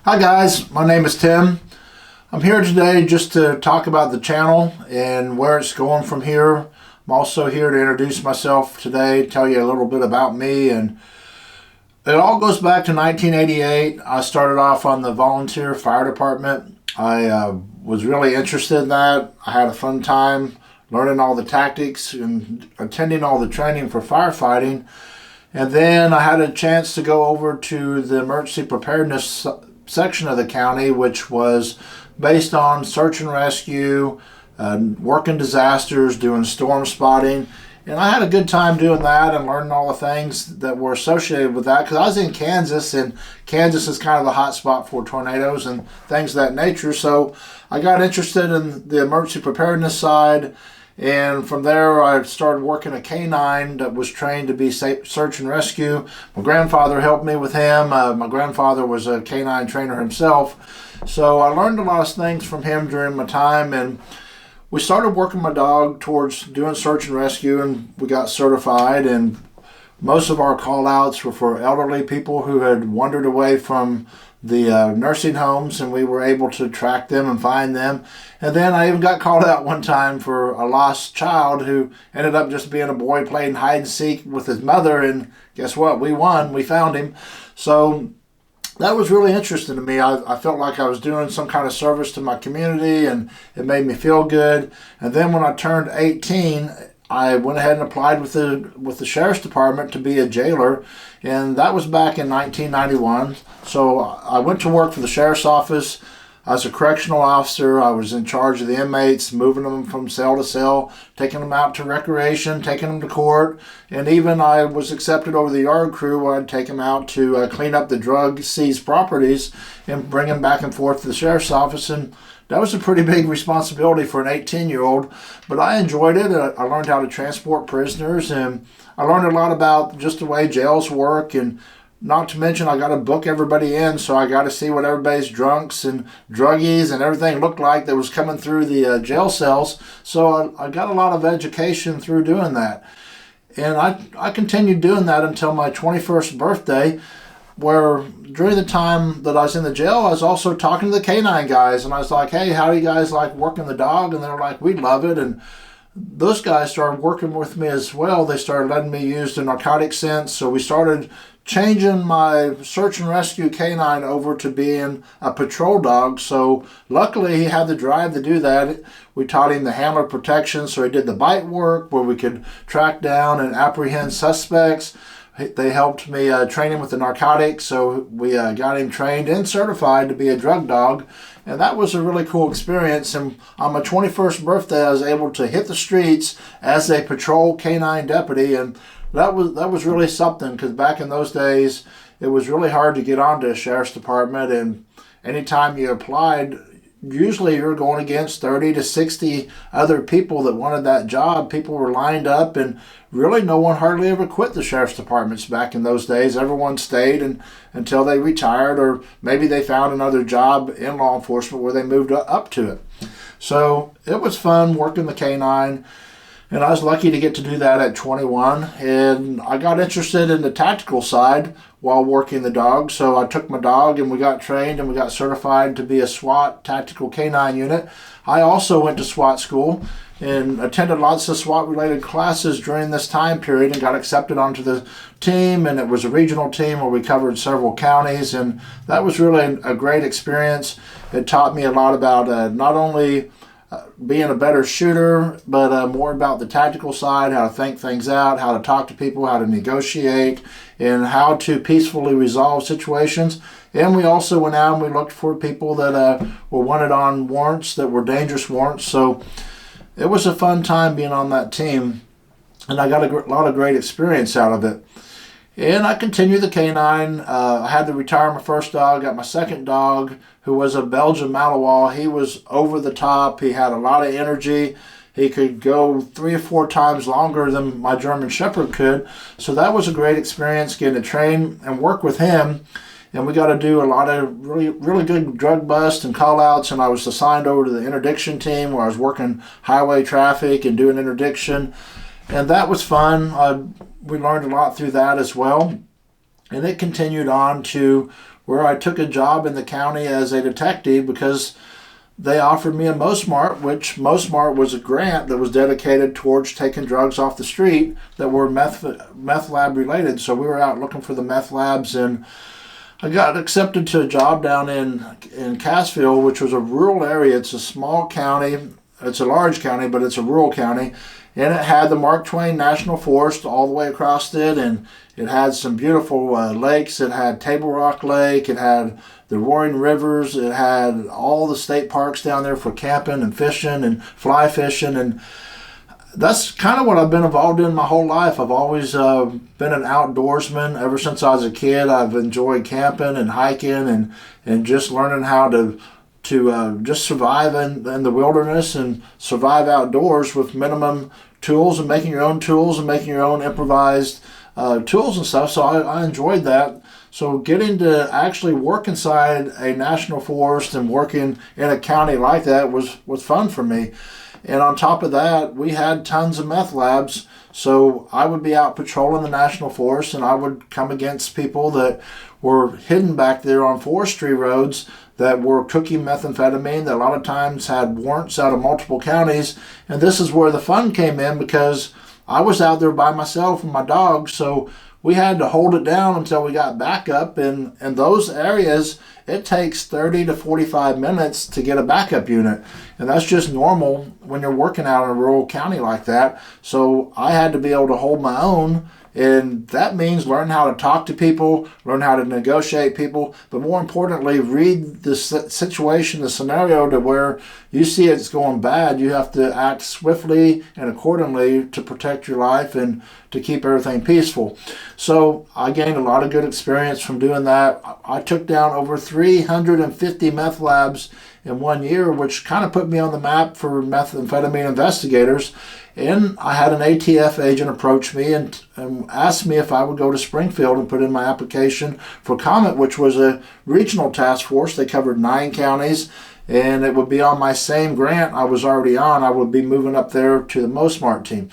Hi guys, my name is Tim. I'm here today just to talk about the channel and where it's going from here. I'm also here to introduce myself today, tell you a little bit about me, and it all goes back to 1988. I started off on the volunteer fire department. I was really interested in that. I had a fun time learning all the tactics and attending all the training for firefighting. And then I had a chance to go over to the emergency preparedness section of the county, which was based on search and rescue, working disasters, doing storm spotting. And I had a good time doing that and learning all the things that were associated with that, because I was in Kansas, and Kansas is kind of the hot spot for tornadoes and things of that nature. So I got interested in the emergency preparedness side, and from there I started working a K-9 that was trained to be search and rescue. My grandfather helped me with him. My grandfather was a K-9 trainer himself, so I learned a lot of things from him during my time. And we started working my dog towards doing search and rescue, and we got certified. And most of our call outs were for elderly people who had wandered away from the nursing homes, and we were able to track them and find them. And then I even got called out one time for a lost child who ended up just being a boy playing hide and seek with his mother, and guess what? We won. We found him. So that was really interesting to me. I felt like I was doing some kind of service to my community, and it made me feel good. And then when I turned 18, I went ahead and applied with the sheriff's department to be a jailer, and that was back in 1991. So I went to work for the sheriff's office. As a correctional officer, I was in charge of the inmates, moving them from cell to cell, taking them out to recreation, taking them to court, and even I was accepted over the yard crew where I'd take them out to clean up the drug seized properties and bring them back and forth to the sheriff's office. And that was a pretty big responsibility for an 18-year-old, but I enjoyed it. I learned how to transport prisoners, and I learned a lot about just the way jails work. And not to mention, I got to book everybody in, so I got to see what everybody's drunks and druggies and everything looked like that was coming through the jail cells. So I got a lot of education through doing that. And I continued doing that until my 21st birthday, where during the time that I was in the jail, I was also talking to the K-9 guys, and I was like, hey, how do you guys like working the dog? And they're like, we love it. And those guys started working with me as well. They started letting me use the narcotic sense, so we started changing my search and rescue K-9 over to being a patrol dog. So luckily he had the drive to do that. We taught him the handler protection, so he did the bite work where we could track down and apprehend suspects. They helped me train him with the narcotics, so we got him trained and certified to be a drug dog. And that was a really cool experience. And on my 21st birthday, I was able to hit the streets as a patrol K-9 deputy, and that was really something, because back in those days, it was really hard to get onto a sheriff's department, and anytime you applied, usually you're going against 30 to 60 other people that wanted that job. People were lined up, and really no one hardly ever quit the sheriff's departments back in those days. Everyone stayed until they retired, or maybe they found another job in law enforcement where they moved up to it. So it was fun working the K-9. And I was lucky to get to do that at 21. And I got interested in the tactical side while working the dog. So I took my dog and we got trained and we got certified to be a SWAT tactical K-9 unit. I also went to SWAT school and attended lots of SWAT related classes during this time period and got accepted onto the team. And it was a regional team where we covered several counties. And that was really a great experience. It taught me a lot about not only being a better shooter, but more about the tactical side, how to think things out, how to talk to people, how to negotiate, and how to peacefully resolve situations. And we also went out and we looked for people that were wanted on warrants that were dangerous warrants. So it was a fun time being on that team, and I got a lot of great experience out of it. And I continued the K-9. I had to retire my first dog, got my second dog, who was a Belgian Malinois. He was over the top. He had a lot of energy. He could go 3 or 4 times longer than my German Shepherd could. So that was a great experience, getting to train and work with him. And we got to do a lot of really good drug busts and call outs. And I was assigned over to the interdiction team where I was working highway traffic and doing interdiction. And that was fun. We learned a lot through that as well. And it continued on to where I took a job in the county as a detective because they offered me a MoSmart, which MoSmart was a grant that was dedicated towards taking drugs off the street that were meth lab related. So we were out looking for the meth labs, and I got accepted to a job down in Cassville, which was a rural area. It's a small county. It's a large county, but it's a rural county. And it had the Mark Twain National Forest all the way across it, and it had some beautiful lakes. It had Table Rock Lake. It had the Roaring Rivers. It had all the state parks down there for camping and fishing and fly fishing. And that's kind of what I've been involved in my whole life. I've always been an outdoorsman. Ever since I was a kid, I've enjoyed camping and hiking and just learning how to just survive in the wilderness and survive outdoors with minimum tools, and making your own tools and making your own improvised tools and stuff. So I enjoyed that. So getting to actually work inside a national forest and working in a county like that was fun for me. And on top of that, we had tons of meth labs. So I would be out patrolling the national forest, and I would come against people that were hidden back there on forestry roads that were cooking methamphetamine, that a lot of times had warrants out of multiple counties. And this is where the fun came in, because I was out there by myself and my dog, so we had to hold it down until we got backup. And in those areas, it takes 30 to 45 minutes to get a backup unit. And that's just normal when you're working out in a rural county like that. So I had to be able to hold my own. And that means learn how to talk to people, learn how to negotiate people, but more importantly, read the situation, the scenario to where you see it's going bad. You have to act swiftly and accordingly to protect your life and to keep everything peaceful. So I gained a lot of good experience from doing that. I took down over 350 meth labs in 1 year, which kind of put me on the map for methamphetamine investigators. And I had an ATF agent approach me and asked me if I would go to Springfield and put in my application for COMET, which was a regional task force. They covered 9 counties, and it would be on my same grant I was already on. I would be moving up there to the MoSmart team,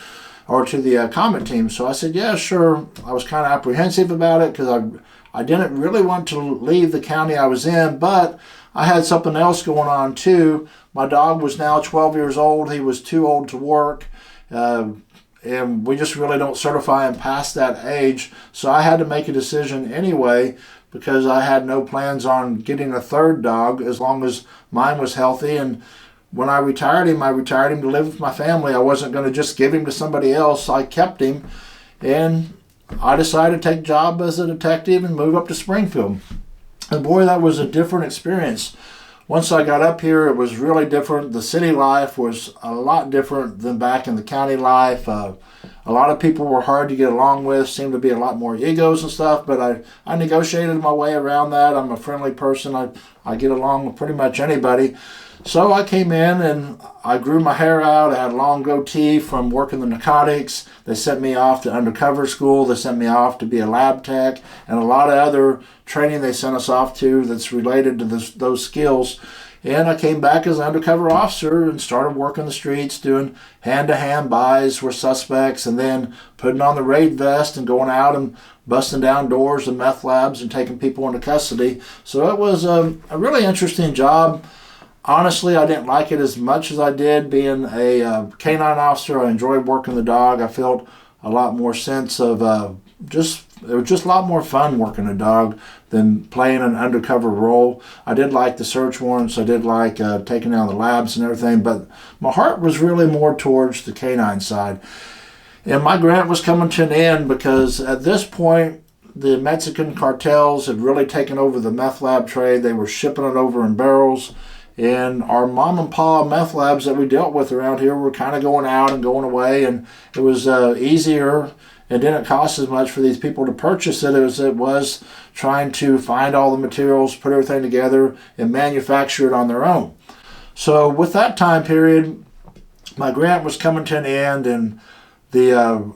or to the COMET team. So I said, yeah, sure. I was kind of apprehensive about it because I didn't really want to leave the county I was in, but I had something else going on too. My dog was now 12 years old. He was too old to work. And we just really don't certify him past that age. So I had to make a decision anyway, because I had no plans on getting a third dog as long as mine was healthy. And when I retired him to live with my family. I wasn't going to just give him to somebody else. I kept him, and I decided to take a job as a detective and move up to Springfield. And boy, that was a different experience. Once I got up here, it was really different. The city life was a lot different than back in the county life. A lot of people were hard to get along with, seemed to be a lot more egos and stuff, but I negotiated my way around that. I'm a friendly person. I get along with pretty much anybody. So I came in and I grew my hair out. I had a long goatee from working the narcotics. They sent me off to undercover school. They sent me off to be a lab tech, and a lot of other training they sent us off to that's related to those skills. And I came back as an undercover officer and started working the streets, doing hand-to-hand buys with suspects, and then putting on the raid vest and going out and busting down doors and meth labs and taking people into custody. So it was a really interesting job. Honestly, I didn't like it as much as I did being a canine officer. I enjoyed working the dog. I felt a lot more sense of it was just a lot more fun working a dog than playing an undercover role. I did like the search warrants. I did like taking down the labs and everything, but my heart was really more towards the canine side. And my grant was coming to an end because at this point, the Mexican cartels had really taken over the meth lab trade. They were shipping it over in barrels. And our mom and pa meth labs that we dealt with around here were kind of going out and going away, and it was easier and didn't cost as much for these people to purchase it as it was trying to find all the materials, put everything together, and manufacture it on their own. So with that time period, my grant was coming to an end, and the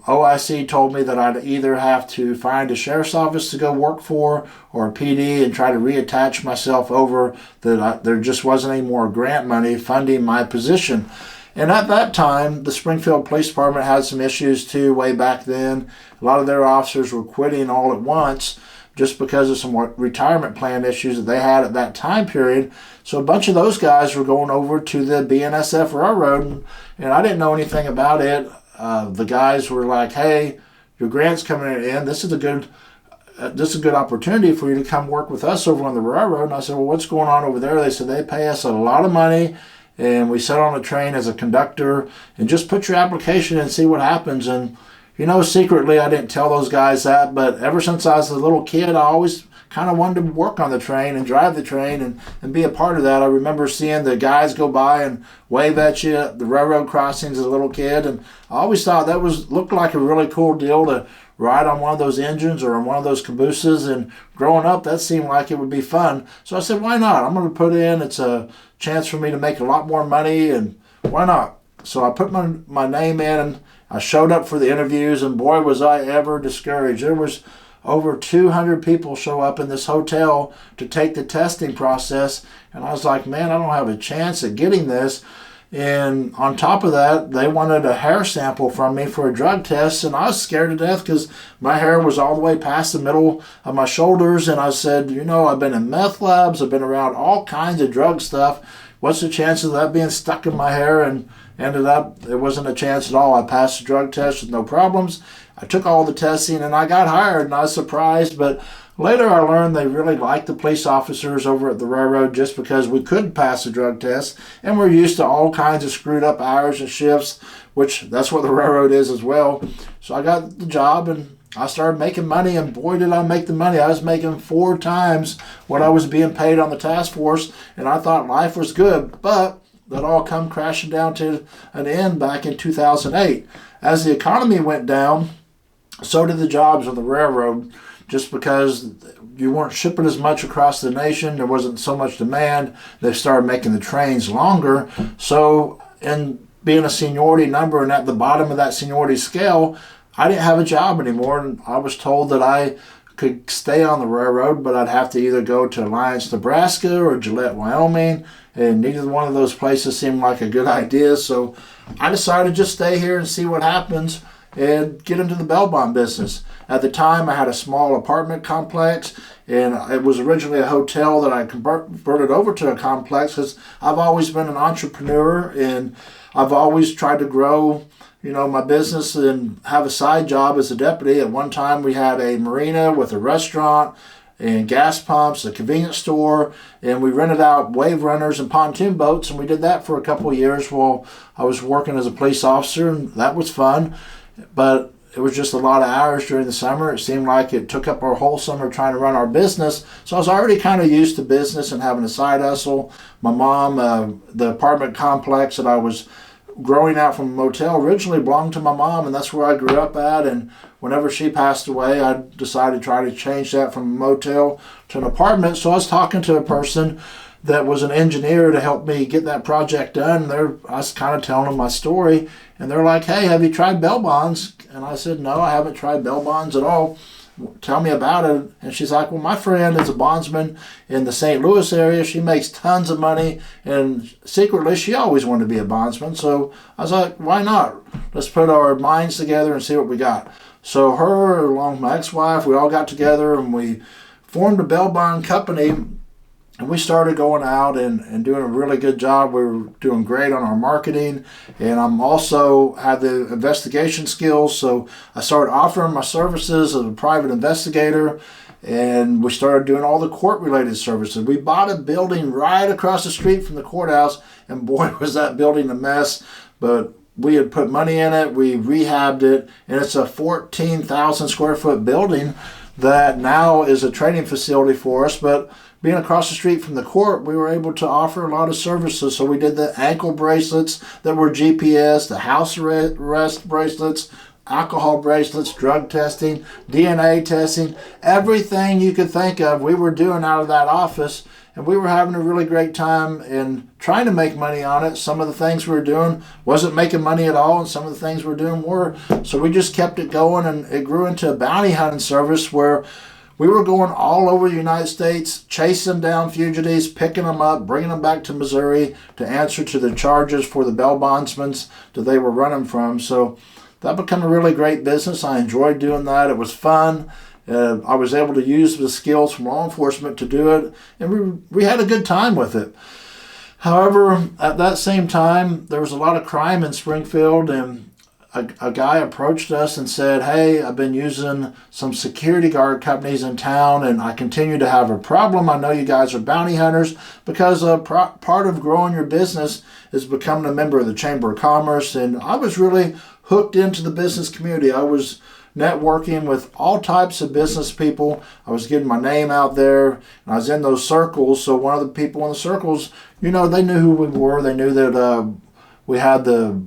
OIC told me that I'd either have to find a sheriff's office to go work for or a PD and try to reattach myself over, that there just wasn't any more grant money funding my position. And at that time, the Springfield Police Department had some issues too way back then. A lot of their officers were quitting all at once just because of some retirement plan issues that they had at that time period. So a bunch of those guys were going over to the BNSF Railroad, and I didn't know anything about it. The guys were like, "Hey, your grant's coming in. This is a good opportunity for you to come work with us over on the railroad." And I said, "Well, what's going on over there?" They said they pay us a lot of money, and we sit on a train as a conductor, and just put your application in and see what happens. And secretly I didn't tell those guys that, but ever since I was a little kid, I always kind of wanted to work on the train and drive the train and be a part of that. I remember seeing the guys go by and wave at you at the railroad crossings as a little kid, and I always thought that looked like a really cool deal to ride on one of those engines or on one of those cabooses. And growing up, that seemed like it would be fun. So I said, why not? I'm going to put in. It's a chance for me to make a lot more money, and why not? So I put my name in, and I showed up for the interviews, and boy, was I ever discouraged. There was over 200 people show up in this hotel to take the testing process, and I was like, man, I don't have a chance at getting this. And on top of that, they wanted a hair sample from me for a drug test, and I was scared to death because my hair was all the way past the middle of my shoulders. And I said, I've been in meth labs, I've been around all kinds of drug stuff. What's the chance of that being stuck in my hair? And ended up, it wasn't a chance at all. I passed the drug test with no problems. I took all the testing, and I got hired, and I was surprised. But later I learned they really liked the police officers over at the railroad just because we could pass the drug test, and we're used to all kinds of screwed up hours and shifts, which that's what the railroad is as well. So I got the job, and I started making money, and boy, did I make the money. I was making 4 times what I was being paid on the task force, and I thought life was good. But that all come crashing down to an end back in 2008. As the economy went down, so did the jobs on the railroad, just because you weren't shipping as much across the nation. There wasn't so much demand. They started making the trains longer. So in being a seniority number and at the bottom of that seniority scale, I didn't have a job anymore. And I was told that I could stay on the railroad, but I'd have to either go to Alliance, Nebraska or Gillette, Wyoming. And neither one of those places seemed like a good idea. So I decided to just stay here and see what happens and get into the bail bond business. At the time, I had a small apartment complex, and it was originally a hotel that I converted over to a complex because I've always been an entrepreneur, and I've always tried to grow, my business and have a side job as a deputy. At one time, we had a marina with a restaurant and gas pumps, a convenience store, and we rented out wave runners and pontoon boats, and we did that for a couple of years while I was working as a police officer, and that was fun. But it was just a lot of hours during the summer. It seemed like it took up our whole summer trying to run our business. So I was already kind of used to business and having a side hustle. My mom, the apartment complex that I was growing out from a motel originally belonged to my mom, and that's where I grew up at. And whenever she passed away, I decided to try to change that from a motel to an apartment. So I was talking to a person that was an engineer to help me get that project done. I was kind of telling them my story, and they're like, "Hey, have you tried bail bonds?" And I said, "No, I haven't tried bail bonds at all. Tell me about it." And she's like, "Well, my friend is a bondsman in the St. Louis area. She makes tons of money, and secretly she always wanted to be a bondsman." So I was like, "Why not? Let's put our minds together and see what we got." So her, along with my ex-wife, we all got together and we formed a bail bond company. And we started going out and doing a really good job. We were doing great on our marketing. And I'm also had the investigation skills. So I started offering my services as a private investigator. And we started doing all the court-related services. We bought a building right across the street from the courthouse. And boy, was that building a mess. But we had put money in it. We rehabbed it. And it's a 14,000 square foot building that now is a training facility for us. But being across the street from the court, we were able to offer a lot of services. So we did the ankle bracelets that were GPS, the house arrest bracelets, alcohol bracelets, drug testing, DNA testing, everything you could think of we were doing out of that office. And we were having a really great time and trying to make money on it. Some of the things we were doing wasn't making money at all, and some of the things we were doing were. So we just kept it going, and it grew into a bounty hunting service where we were going all over the United States, chasing down fugitives, picking them up, bringing them back to Missouri to answer to the charges for the bail bondsmen that they were running from. So that became a really great business. I enjoyed doing that. It was fun. I was able to use the skills from law enforcement to do it, and we had a good time with it. However, at that same time, there was a lot of crime in Springfield, and a guy approached us and said, hey, I've been using some security guard companies in town, and I continue to have a problem. I know you guys are bounty hunters, because part of growing your business is becoming a member of the Chamber of Commerce. And I was really hooked into the business community. I was networking with all types of business people. I was getting my name out there, and I was in those circles. So one of the people in the circles, they knew who we were. They knew that we had the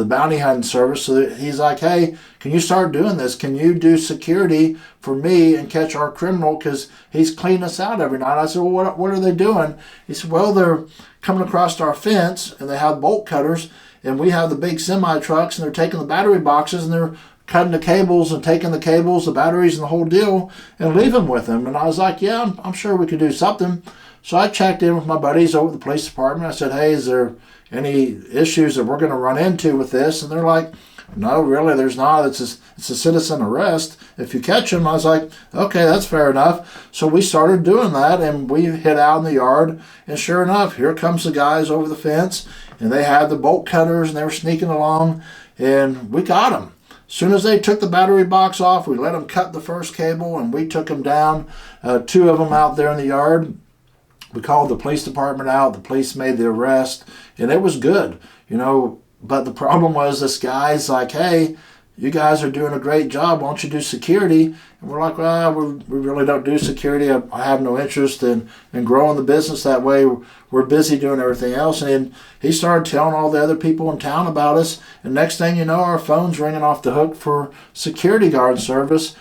bounty hunting service. So he's like, hey, can you start doing this? Can you do security for me and catch our criminal? Because he's cleaning us out every night. I said, well, what are they doing? He said, well, they're coming across our fence, and they have bolt cutters, and we have the big semi trucks, and they're taking the battery boxes, and they're cutting the cables and taking the cables, the batteries, and the whole deal, and leaving with them. And I was like, yeah, I'm sure we could do something. So I checked in with my buddies over at the police department. I said, hey, is there any issues that we're going to run into with this? And they're like, no, really, there's not. It's a citizen arrest if you catch him. I was like, okay, that's fair enough. So we started doing that, and we hid out in the yard, and sure enough, here comes the guys over the fence, and they had the bolt cutters, and they were sneaking along, and we got them. As soon as they took the battery box off, we let them cut the first cable, and we took them down, 2 of them out there in the yard. We called the police department out. The police made the arrest, and it was good, But the problem was, this guy's like, hey, you guys are doing a great job. Why don't you do security? And we're like, well, we really don't do security. I have no interest in growing the business that way. We're busy doing everything else. And he started telling all the other people in town about us. And next thing you know, our phone's ringing off the hook for security guard service.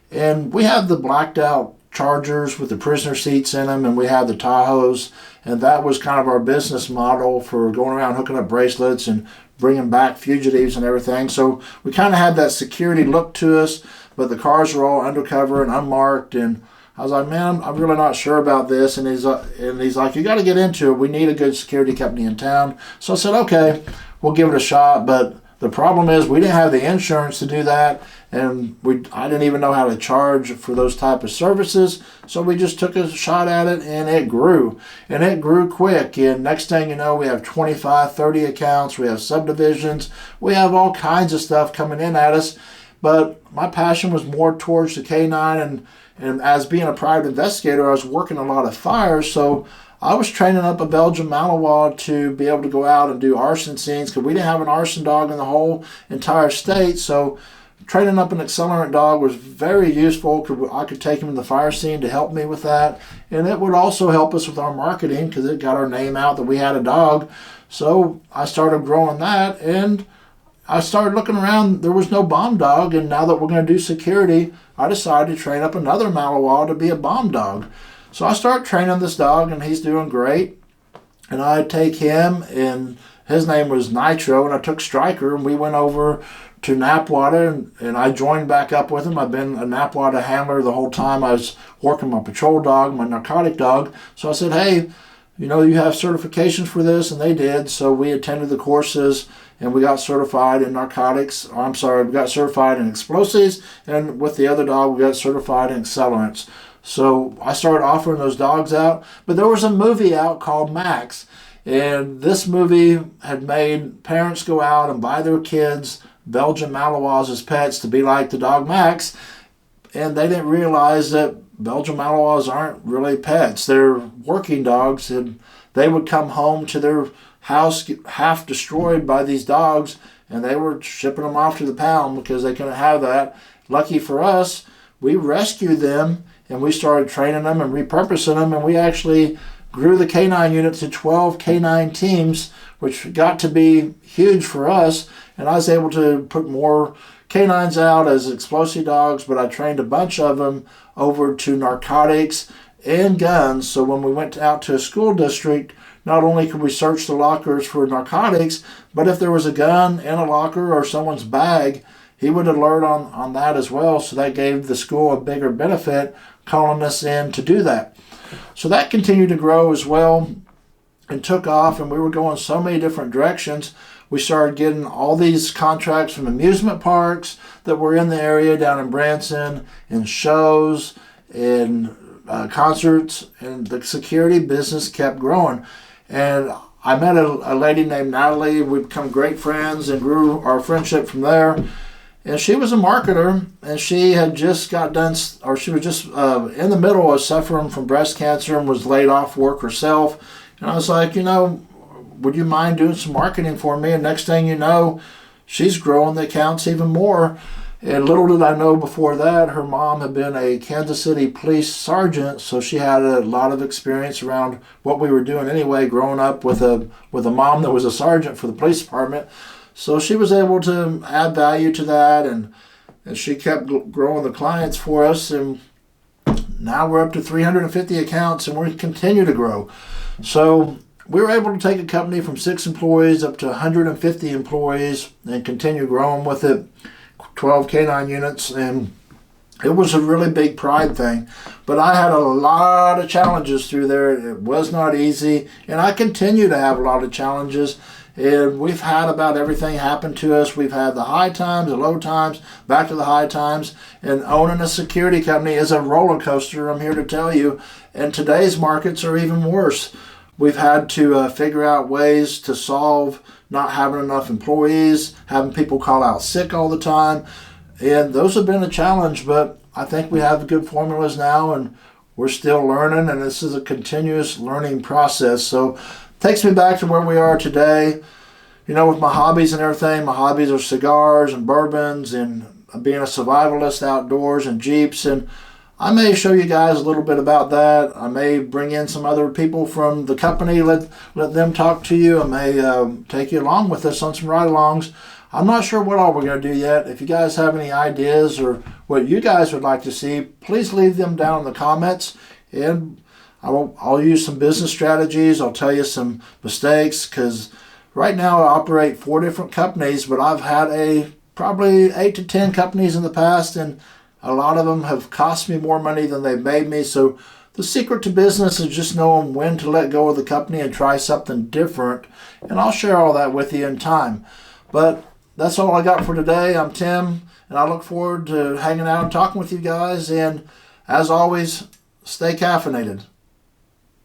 And we have the blacked out Chargers with the prisoner seats in them, and we have the Tahoes, and that was kind of our business model for going around hooking up bracelets and bringing back fugitives and everything. So we kind of had that security look to us, but the cars were all undercover and unmarked, and I was like, man, I'm really not sure about this. And he's like, you got to get into it. We need a good security company in town. So I said, okay, we'll give it a shot. But the problem is, we didn't have the insurance to do that, and I didn't even know how to charge for those type of services. So we just took a shot at it, and it grew. And it grew quick. And next thing you know, we have 25, 30 accounts. We have subdivisions. We have all kinds of stuff coming in at us. But my passion was more towards the K9, and as being a private investigator, I was working a lot of fires. So I was training up a Belgian Malinois to be able to go out and do arson scenes, because we didn't have an arson dog in the whole entire state. So training up an accelerant dog was very useful, because I could take him in the fire scene to help me with that. And it would also help us with our marketing, because it got our name out that we had a dog. So I started growing that, and I started looking around. There was no bomb dog, and now that we're going to do security, I decided to train up another Malinois to be a bomb dog. So I start training this dog, and he's doing great. And I take him, and his name was Nitro, and I took Striker, and we went over to Napwater, and I joined back up with him. I've been a Napwater handler the whole time I was working my patrol dog, my narcotic dog. So I said, hey, you have certifications for this, and they did. So we attended the courses, and we got certified in narcotics. We got certified in explosives, and with the other dog, we got certified in accelerants. So I started offering those dogs out. But there was a movie out called Max, and this movie had made parents go out and buy their kids Belgian Malinois as pets to be like the dog Max, and they didn't realize that Belgian Malinois aren't really pets. They're working dogs, and they would come home to their house half destroyed by these dogs, and they were shipping them off to the pound because they couldn't have that. Lucky for us, we rescued them, and we started training them and repurposing them, and we actually grew the K9 unit to 12 K9 teams, which got to be huge for us. And I was able to put more K9s out as explosive dogs, but I trained a bunch of them over to narcotics and guns. So when we went out to a school district, not only could we search the lockers for narcotics, but if there was a gun in a locker or someone's bag, he would alert on that as well. So that gave the school a bigger benefit calling us in to do that. So that continued to grow as well and took off, and we were going so many different directions. we started getting all these contracts from amusement parks that were in the area down in Branson, and shows, and concerts, and the security business kept growing. And I met a lady named Natalie. We become great friends and grew our friendship from there. And she was a marketer, and she had just got done, or she was just in the middle of suffering from breast cancer and was laid off work herself. And I was like, would you mind doing some marketing for me? And next thing you know, she's growing the accounts even more. And little did I know before that, her mom had been a Kansas City police sergeant, so she had a lot of experience around what we were doing anyway, growing up with a mom that was a sergeant for the police department. So she was able to add value to that, and she kept growing the clients for us, and now we're up to 350 accounts, and we continue to grow. So we were able to take a company from 6 employees up to 150 employees and continue growing with it, 12 canine units, and it was a really big pride thing. But I had a lot of challenges through there. It was not easy, and I continue to have a lot of challenges. And we've had about everything happen to us. We've had the high times, the low times, back to the high times. And owning a security company is a roller coaster, I'm here to tell you. And today's markets are even worse. We've had to figure out ways to solve not having enough employees, having people call out sick all the time. And those have been a challenge, but I think we have good formulas now, and we're still learning, and this is a continuous learning process. So takes me back to where we are today. With my hobbies and everything, my hobbies are cigars and bourbons and being a survivalist outdoors and Jeeps. And I may show you guys a little bit about that. I may bring in some other people from the company, let them talk to you. I may take you along with us on some ride-alongs. I'm not sure what all we're going to do yet. If you guys have any ideas or what you guys would like to see, please leave them down in the comments, and I'll use some business strategies. I'll tell you some mistakes, because right now I operate 4 different companies, but I've had probably 8 to 10 companies in the past, and a lot of them have cost me more money than they've made me. So the secret to business is just knowing when to let go of the company and try something different, and I'll share all that with you in time. But that's all I got for today. I'm Tim, and I look forward to hanging out and talking with you guys, and as always, stay caffeinated.